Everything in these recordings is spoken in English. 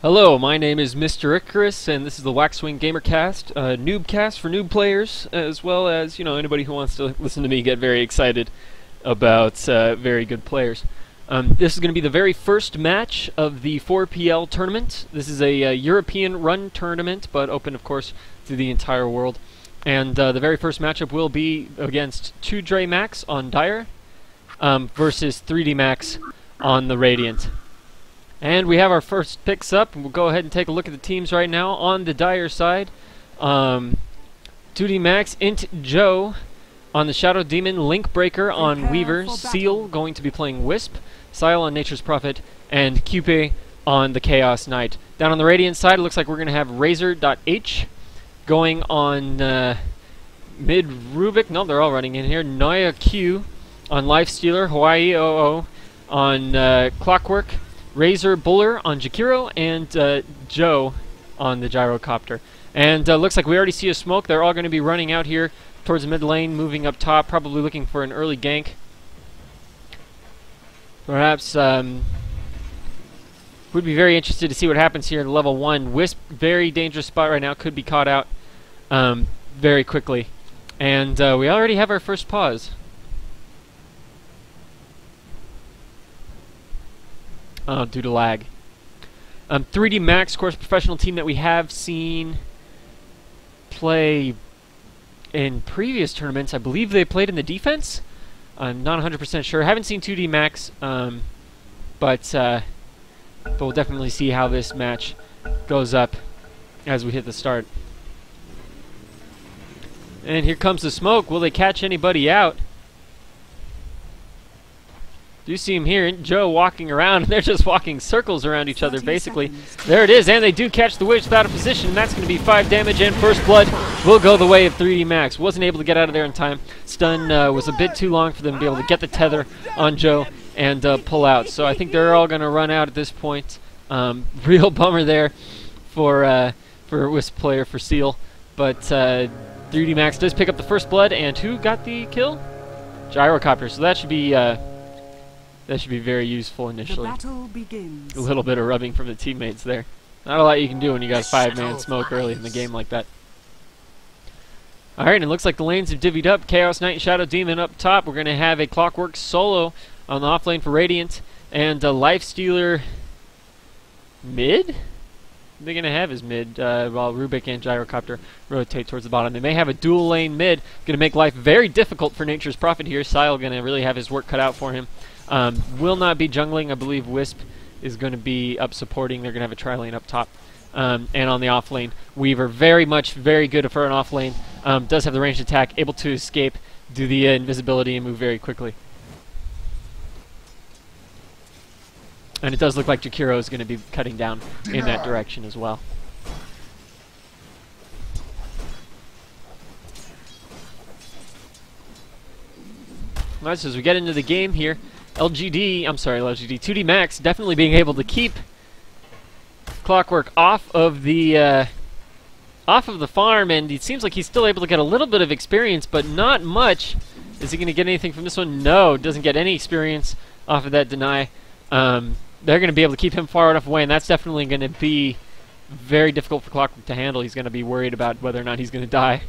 Hello, my name is Mr. Icarus, and this is the WaxWingedGamer cast, noob cast for noob players, as well as, you know, anybody who wants to listen to me get very excited about very good players. This is going to be the very first match of the 4PL tournament. This is a European run tournament, but open, of course, to the entire world. And the very first matchup will be against 2Dre Max on Dire versus 3D Max on the Radiant. And we have our first picks up. We'll go ahead and take a look at the teams right now. On the Dire side, 2D Max, HeStEJoE on the Shadow Demon, LINKBREAKER on Weaver, Sile going to be playing Wisp, Sile on Nature's Prophet, and Qupe on the Chaos Knight. Down on the Radiant side, it looks like we're going to have Razor.H going on mid Rubick. No, they're all running in here. Noya Q on Lifestealer, Hawaii OO on Clockwerk, Razor Buller on Jakiro, and Joe on the Gyrocopter. And looks like we already see a smoke. They're all going to be running out here towards the mid lane, moving up top, probably looking for an early gank. Perhaps would be very interested to see what happens here in level 1. Wisp, very dangerous spot right now, could be caught out very quickly. And we already have our first pause. Due to lag. 3D Max, of course, professional team that we have seen play in previous tournaments. I believe they played in the defense. I'm not 100% sure. Haven't seen 2D Max, but we'll definitely see how this match goes up as we hit the start. And here comes the smoke. Will they catch anybody out? Do see him here, Joe walking around, and they're just walking circles around each other, basically. There it is, and they do catch the Wisp out of position, and that's going to be 5 damage, and first blood will go the way of 3D Max. Wasn't able to get out of there in time. Stun was a bit too long for them to be able to get the tether on Joe and pull out. So I think they're all going to run out at this point. Real bummer there for a Wisp player, for Seal. But 3D Max does pick up the first blood, and who got the kill? Gyrocopter, so that should be very useful initially. A little bit of rubbing from the teammates there. Not a lot you can do when you got a 5-man smoke early in the game like that. Alright, and it looks like the lanes have divvied up. Chaos Knight and Shadow Demon up top. We're going to have a Clockwerk solo on the off lane for Radiant. And a Lifestealer mid? What they're going to have is mid, while Rubick and Gyrocopter rotate towards the bottom. They may have a dual lane mid. Going to make life very difficult for Nature's Prophet here. Sile going to really have his work cut out for him. Will not be jungling. I believe Wisp is going to be up supporting. They're going to have a tri-lane up top. And on the off lane, Weaver, very good for an off lane. Does have the ranged attack, able to escape, do the invisibility, and move very quickly. And it does look like Jakiro is going to be cutting down in that direction as well. Alright, so as we get into the game here, LGD, 2D Max definitely being able to keep Clockwerk off of the farm, and it seems like he's still able to get a little bit of experience, but not much. Is he going to get anything from this one? No, doesn't get any experience off of that deny. They're going to be able to keep him far enough away, and that's definitely going to be very difficult for Clockwerk to handle. He's going to be worried about whether or not he's going to die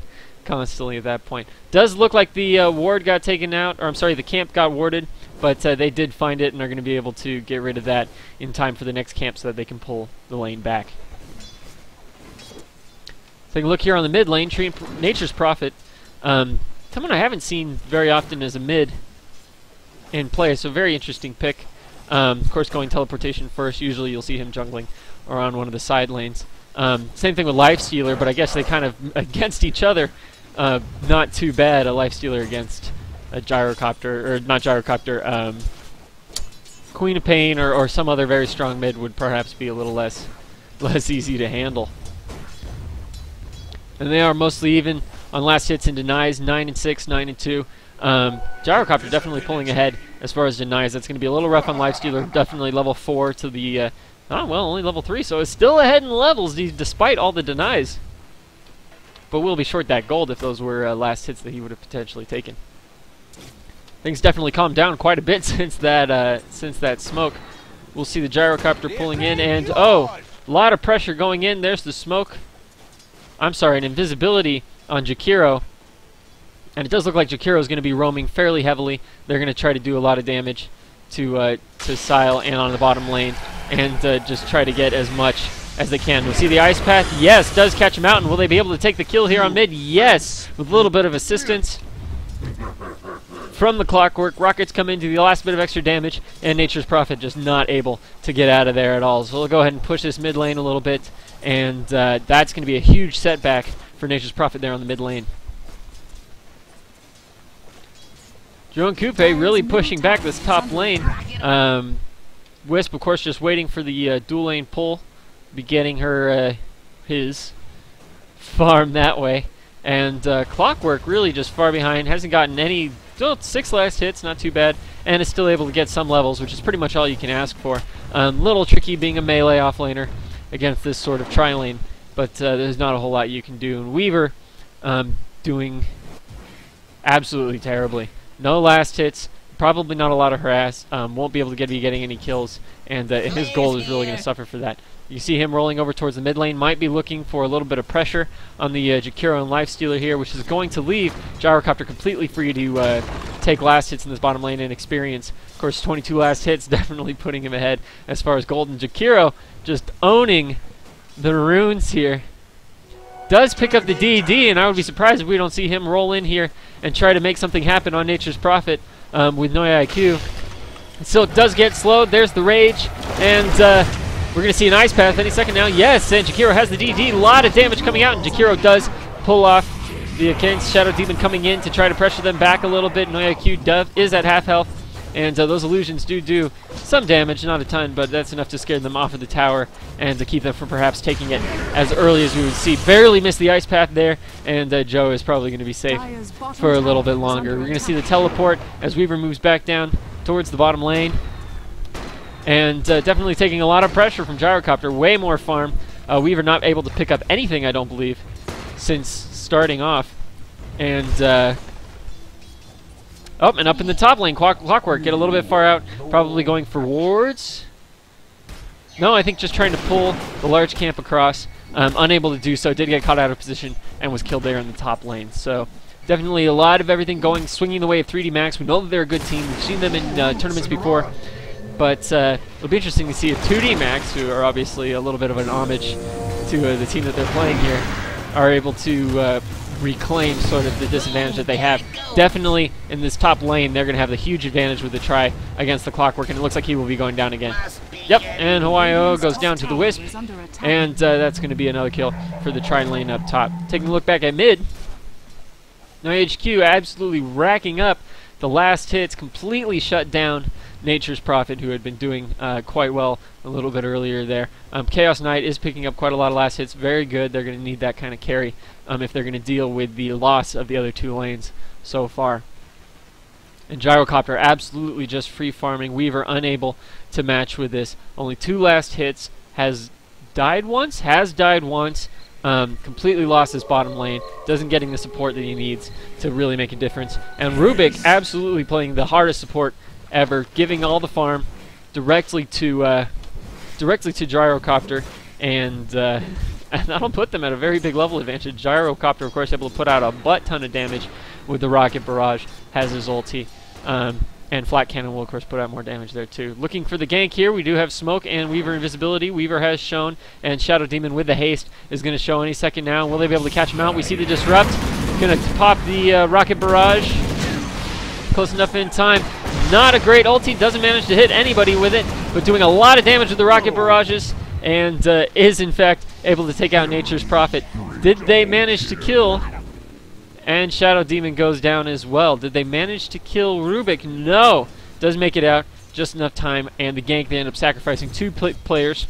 constantly at that point. Does look like the ward got taken out, or I'm sorry, the camp got warded, but they did find it and are going to be able to get rid of that in time for the next camp so that they can pull the lane back. Take a look here on the mid lane, Nature's Prophet. Someone I haven't seen very often as a mid in play, so very interesting pick. Of course, going teleportation first. Usually you'll see him jungling or on one of the side lanes. Same thing with Lifestealer, but I guess they kind of against each other. Not too bad, a Lifestealer against a Gyrocopter, or not Gyrocopter, Queen of Pain or some other very strong mid would perhaps be a little less easy to handle. And they are mostly even on last hits and denies, 9-6, 9-2. Gyrocopter definitely pulling ahead as far as denies. That's going to be a little rough on Lifestealer, definitely level 4 to the, only level 3, so it's still ahead in levels despite all the denies. But we'll be short that gold if those were last hits that he would have potentially taken. Things definitely calmed down quite a bit since that smoke. We'll see the Gyrocopter pulling in, and oh, A lot of pressure going in. There's the smoke. I'm sorry, an invisibility on Jakiro. And it does look like Jakiro is going to be roaming fairly heavily. They're going to try to do a lot of damage to Sile and on the bottom lane, and just try to get as much as they can. We'll see the ice path. Yes, does catch him out, and will they be able to take the kill here on mid? Yes, with a little bit of assistance from the Clockwerk. Rockets come in to the last bit of extra damage, and Nature's Prophet just not able to get out of there at all. So we'll go ahead and push this mid lane a little bit, and that's going to be a huge setback for Nature's Prophet there on the mid lane. Joe and Qupe really pushing back this top lane. Wisp, of course, just waiting for the dual lane pull, be getting her his farm that way. And Clockwerk really just far behind, hasn't gotten any, 6 last hits, not too bad, and is still able to get some levels, which is pretty much all you can ask for. Little tricky being a melee offlaner against this sort of tri-lane, but there's not a whole lot you can do. And Weaver doing absolutely terribly. No last hits, probably not a lot of harass, won't be able to be getting any kills, and his goal is really going to suffer for that. You see him rolling over towards the mid lane, might be looking for a little bit of pressure on the Jakiro and Lifestealer here, which is going to leave Gyrocopter completely free to take last hits in this bottom lane and experience. Of course, 22 last hits, definitely putting him ahead as far as gold. And Jakiro just owning the runes here. Does pick up the DD, and I would be surprised if we don't see him roll in here and try to make something happen on Nature's Prophet with no IQ. Silk does get slowed. There's the Rage, and we're going to see an Ice Path any second now. Yes, and Jakiro has the DD. A lot of damage coming out, and Jakiro does pull off the against Shadow Demon coming in to try to pressure them back a little bit. No IQ is at half health, and those illusions do some damage, not a ton, but that's enough to scare them off of the tower and to keep them from perhaps taking it as early as we would see. Barely missed the Ice Path there, and Joe is probably going to be safe for a little bit longer. We're going to see the teleport as Weaver moves back down towards the bottom lane, and definitely taking a lot of pressure from Gyrocopter. Way more farm. Weaver not able to pick up anything, I don't believe, since starting off. And and up in the top lane, Clockwerk get a little bit far out, probably going for wards. No, I think just trying to pull the large camp across. Unable to do so, did get caught out of position and was killed there in the top lane. So definitely a lot of everything going, swinging the way of 3D Max. We know that they're a good team. We've seen them in tournaments before. But it'll be interesting to see if 2D Max, who are obviously a little bit of an homage to the team that they're playing here, are able to reclaim sort of the disadvantage that they have. Definitely in this top lane, they're going to have the huge advantage with the try against the Clockwerk, and it looks like he will be going down again. Yep, and Hawaii goes down to the Wisp, and that's going to be another kill for the tri lane up top. Taking a look back at mid, now HQ absolutely racking up the last hits, completely shut down Nature's Prophet, who had been doing quite well a little bit earlier there. Chaos Knight is picking up quite a lot of last hits. Very good. They're going to need that kind of carry if they're going to deal with the loss of the other two lanes so far. And Gyrocopter absolutely just free farming. Weaver unable to match with this. Only 2 last hits. Has died once. Completely lost his bottom lane. Doesn't getting the support that he needs to really make a difference. And Rubick absolutely playing the hardest support ever, giving all the farm directly to Gyrocopter, and that'll put them at a very big level advantage. Gyrocopter, of course, able to put out a butt ton of damage with the rocket barrage, has his ulti, and Flat Cannon will, of course, put out more damage there too. Looking for the gank here, we do have Smoke and Weaver invisibility. Weaver has shown, and Shadow Demon with the haste is going to show any second now. Will they be able to catch him out? We see the Disrupt, going to pop the rocket barrage. Close enough in time. Not a great ulti, doesn't manage to hit anybody with it, but doing a lot of damage with the rocket barrages, and is in fact able to take out Nature's Prophet. Did they manage to kill? And Shadow Demon goes down as well. Did they manage to kill Rubick? No. Does make it out, just enough time, and the gank, they end up sacrificing 2 players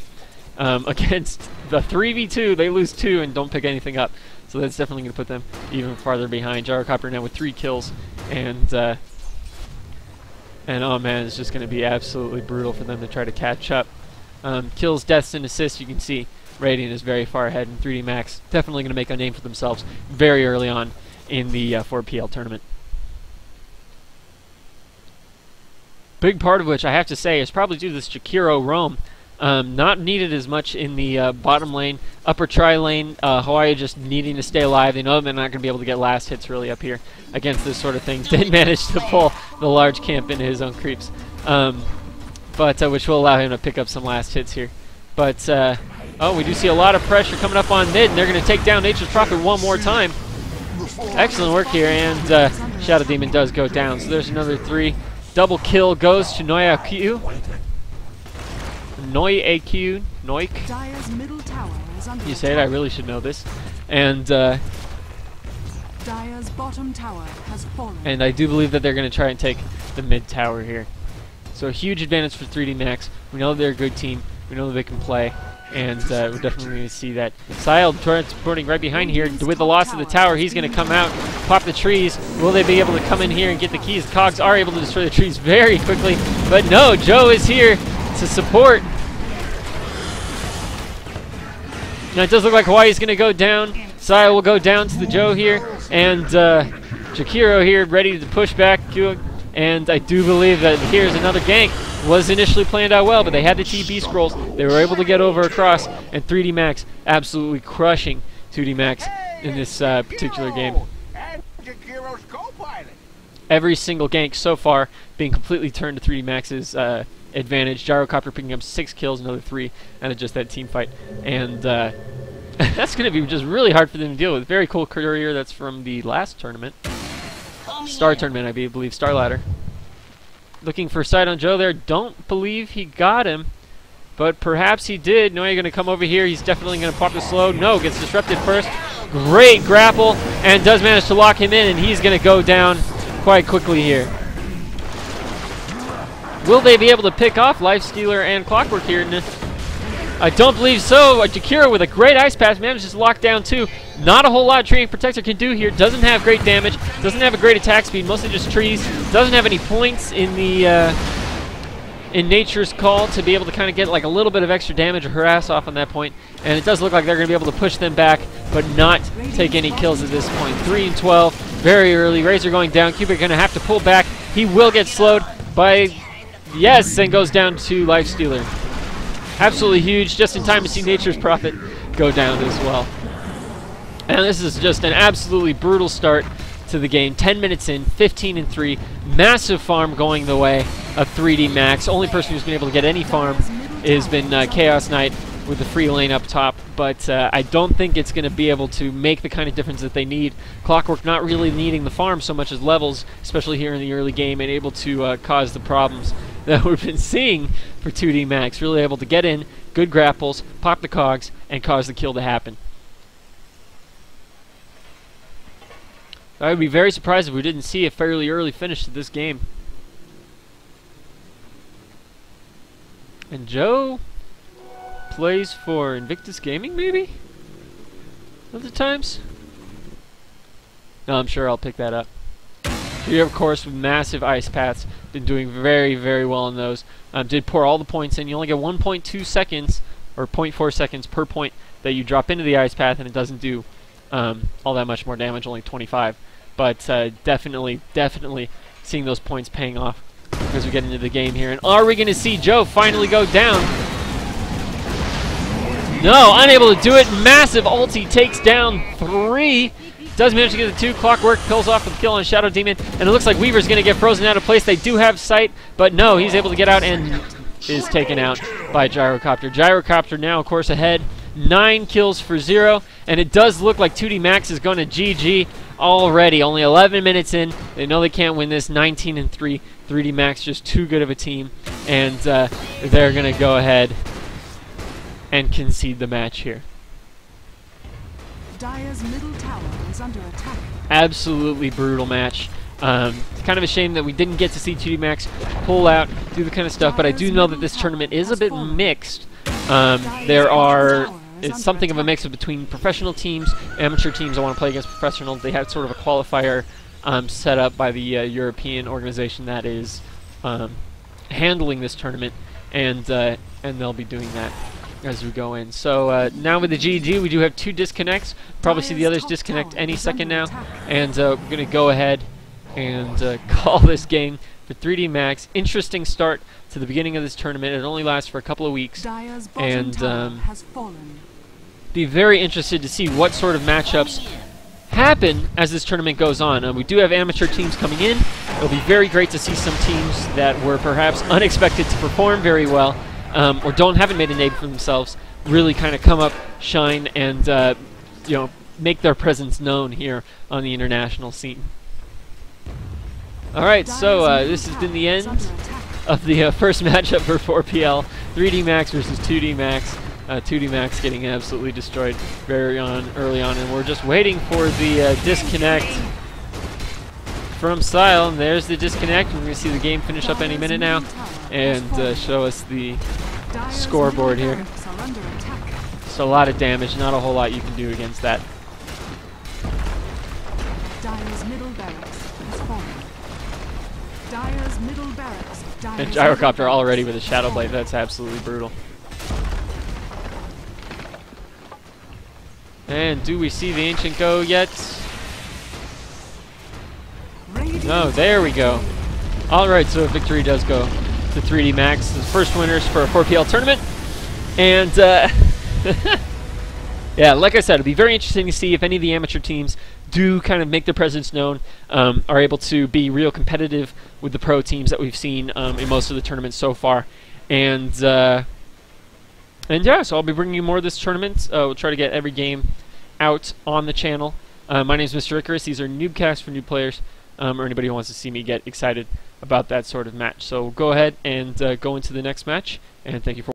against the 3v2. They lose 2 and don't pick anything up. So that's definitely going to put them even farther behind. Gyrocopter now with 3 kills, and oh man, it's just going to be absolutely brutal for them to try to catch up. Kills, deaths, and assists, you can see Radiant is very far ahead, and 3D Max definitely going to make a name for themselves very early on in the 4PL tournament. Big part of which, I have to say, is probably due to this Jakiro roam. Not needed as much in the bottom lane. Upper tri lane, Hawaii just needing to stay alive. They know they're not going to be able to get last hits really up here against this sort of thing. Did manage to pull the large camp into his own creeps, which will allow him to pick up some last hits here. But, oh, we do see a lot of pressure coming up on mid, and they're going to take down Nature's Prophet one more time. Excellent work here, and Shadow Demon does go down. So there's another 3. Double kill goes to Noik. You say it, I really should know this. And Dire's bottom tower has fallen. And I do believe that they're going to try and take the mid tower here. So a huge advantage for 3D Max. We know they're a good team. We know that they can play. And we're definitely going to see that. Sile transporting right behind here. With the loss of the tower, he's going to come out, pop the trees. Will they be able to come in here and get the keys? The cogs are able to destroy the trees very quickly. But no, Joe is here to support. Now it does look like Hawaii's going to go down. Sile will go down to the Joe here. And Jakiro here ready to push back. And I do believe that here's another gank. Was initially planned out well, but they had the TB scrolls. They were able to get over across. And 3D Max absolutely crushing 2D Max in this particular game. Every single gank so far being completely turned to 3D Max's advantage. Gyrocopter picking up 6 kills, another 3 out of just that team fight. And that's going to be just really hard for them to deal with. Very cool career. That's from the last tournament. Star tournament, I believe. Star Ladder. Looking for a sight on Joe there. Don't believe he got him, but perhaps he did. No, you're going to come over here. He's definitely going to pop the slow. No, gets disrupted first. Great grapple, and does manage to lock him in, and he's going to go down quite quickly here. Will they be able to pick off Lifestealer and Clockwerk here? I don't believe so. Jakiro with a great ice pass manages to lock down 2. Not a whole lot Treant Protector can do here. Doesn't have great damage. Doesn't have a great attack speed. Mostly just trees. Doesn't have any points in the in Nature's Call to be able to kind of get like a little bit of extra damage or harass off on that point. And it does look like they're going to be able to push them back, but not take any kills at this point. 3 and 12, very early. Razor going down. Qupe going to have to pull back. He will get slowed by yes, and goes down to Lifestealer. Absolutely huge, just in time to see Nature's Prophet go down as well. And this is just an absolutely brutal start to the game. 10 minutes in, 15 and 3. Massive farm going the way of 3D Max. Only person who's been able to get any farm has been Chaos Knight with the free lane up top. But I don't think it's going to be able to make the kind of difference that they need. Clockwerk not really needing the farm so much as levels, especially here in the early game, and able to cause the problems that we've been seeing for 2D Max. Really able to get in, good grapples, pop the cogs, and cause the kill to happen. I would be very surprised if we didn't see a fairly early finish to this game. And Joe plays for Invictus Gaming, maybe? Other times? No, I'm sure I'll pick that up. Here, of course, with massive ice paths. Been doing very, very well in those. Did pour all the points in. You only get 1.2 seconds, or 0.4 seconds per point that you drop into the ice path, and it doesn't do all that much more damage, only 25. But definitely seeing those points paying off as we get into the game here. And are we going to see Joe finally go down? No, unable to do it. Massive ulti takes down 3. Does manage to get the 2. Clockwerk pulls off with the kill on Shadow Demon. And it looks like Weaver's going to get frozen out of place. They do have sight, but no, he's able to get out and is taken out by Gyrocopter. Gyrocopter now, of course, ahead. 9 kills for 0. And it does look like 2D Max is going to GG already. Only 11 minutes in. They know they can't win this. 19 and 3. 3D Max just too good of a team. And they're going to go ahead and concede the match here. Dire's middle tower is under attack. Absolutely brutal match. It's kind of a shame that we didn't get to see 2D Max pull out, do the kind of stuff, but I do know that this tournament is a bit mixed. It's something of a mix between professional teams, amateur teams that want to play against professional. They have sort of a qualifier set up by the European organization that is handling this tournament, and they'll be doing that as we go in. So now with the GG, we do have 2 disconnects. Probably see the others disconnect any second now. And we're going to go ahead and call this game for 3D Max. Interesting start to the beginning of this tournament. It only lasts for a couple of weeks, and be very interested to see what sort of matchups happen as this tournament goes on. We do have amateur teams coming in. It'll be very great to see some teams that were perhaps unexpected to perform very well, or haven't made a name for themselves, really kind of come up, shine, and you know, make their presence known here on the international scene. All right, so this has been the end of the first matchup for 4PL, 3D Max versus 2D Max. 2D Max getting absolutely destroyed early on, and we're just waiting for the disconnect from Sile, and there's the disconnect. We're going to see the game finish up any minute now, and show us the scoreboard here. Just a lot of damage, not a whole lot you can do against that. And Gyrocopter already with a Shadow Blade. That's absolutely brutal. And do we see the Ancient go yet? No, there we go. Alright, so victory does go to 3D Max. The first winners for a 4PL tournament. And, yeah, like I said, it'll be very interesting to see if any of the amateur teams do kind of make their presence known, are able to be real competitive with the pro teams that we've seen in most of the tournaments so far. And yeah, so I'll be bringing you more of this tournament. We'll try to get every game out on the channel. My name is Mr. Icarus. These are noobcasts for new players, or anybody who wants to see me get excited about that sort of match. So go ahead and go into the next match, and thank you for watching.